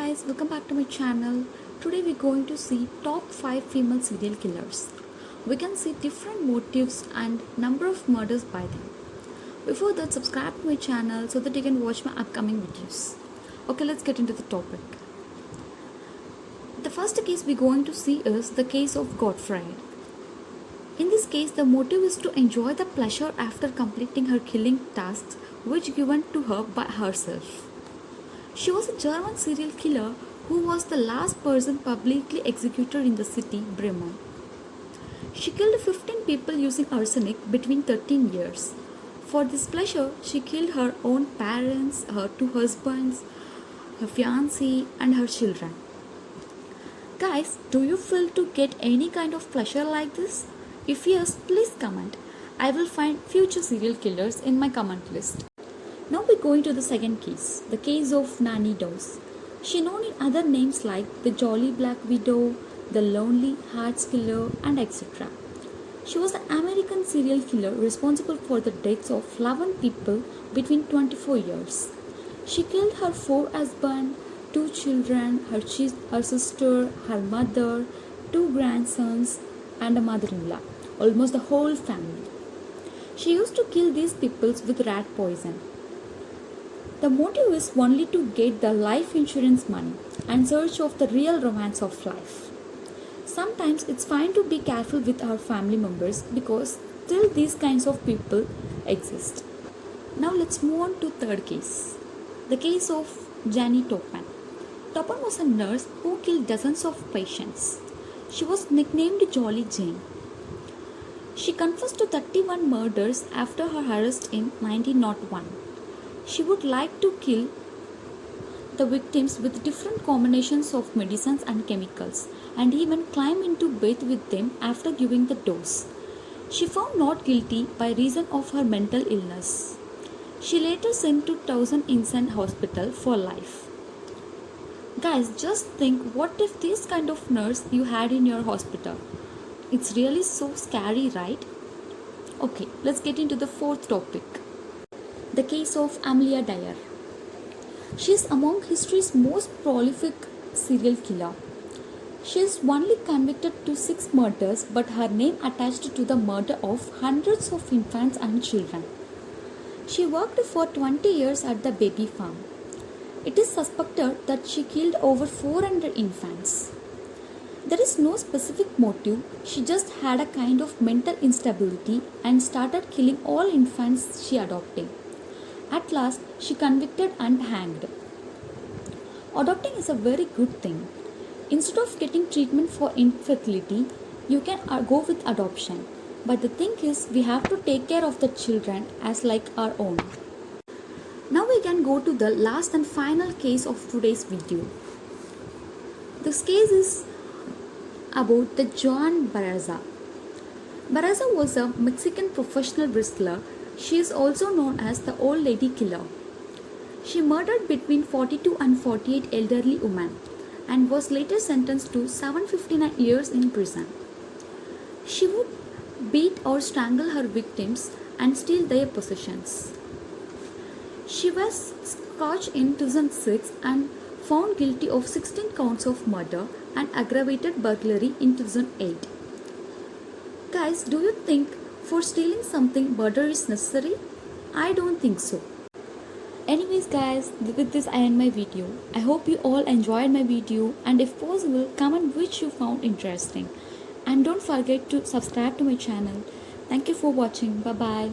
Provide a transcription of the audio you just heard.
guys, welcome back to my channel. Today we're going to see top 5 female serial killers. We can see different motives and number of murders by them. Before that, subscribe to my channel so that you can watch my upcoming videos. Okay, let's get into the topic. The first case we're going to see is the case of Gottfried. In this case, the motive is to enjoy the pleasure after completing her killing tasks which given to her by herself. She was a German serial killer who was the last person publicly executed in the city Bremen. She killed 15 people using arsenic between 13 years. For this pleasure, she killed her own parents, her 2 husbands, her fiancé and her children. Guys, do you feel to get any kind of pleasure like this? If yes, please comment. I will find future serial killers in my comment list. Now we're going to the second case, the case of Nanny Dawes. She known in other names like the Jolly Black Widow, the Lonely Hearts Killer and etc. She was an American serial killer responsible for the deaths of 11 people between 24 years. She killed her 4 husbands, 2 children, her sister, her mother, 2 grandsons and a mother-in-law, almost the whole family. She used to kill these people with rat poison. The motive is only to get the life insurance money and search of the real romance of life. Sometimes it's fine to be careful with our family members because still these kinds of people exist. Now let's move on to third case. The case of Janie Topham. Topham was a nurse who killed dozens of patients. She was nicknamed Jolly Jane. She confessed to 31 murders after her arrest in 1901. She would like to kill the victims with different combinations of medicines and chemicals and even climb into bed with them after giving the dose. She found not guilty by reason of her mental illness. She later sent to Towson Insane Hospital for life. Guys, just think, what if this kind of nurse you had in your hospital? It's really so scary, right? Okay, let's get into the fourth topic. The case of Amelia Dyer. She is among history's most prolific serial killer. She is only convicted to 6 murders, but her name attached to the murder of hundreds of infants and children. She worked for 20 years at the baby farm. It is suspected that she killed over 400 infants. There is no specific motive, she just had a kind of mental instability and started killing all infants she adopted. At last, she convicted and hanged. Adopting is a very good thing. Instead of getting treatment for infertility, you can go with adoption. But the thing is, we have to take care of the children as like our own. Now we can go to the last and final case of today's video. This case is about the Joan Barraza. Barraza was a Mexican professional wrestler. She is also known as the Old Lady Killer. She murdered between 42 and 48 elderly women and was later sentenced to 759 years in prison. She would beat or strangle her victims and steal their possessions. She was charged in 2006 and found guilty of 16 counts of murder and aggravated burglary in 2008. Guys, do you think for stealing something murder is necessary? I don't think so. Anyways guys, with this I end my video. I hope you all enjoyed my video and if possible, comment which you found interesting. And don't forget to subscribe to my channel. Thank you for watching. Bye bye.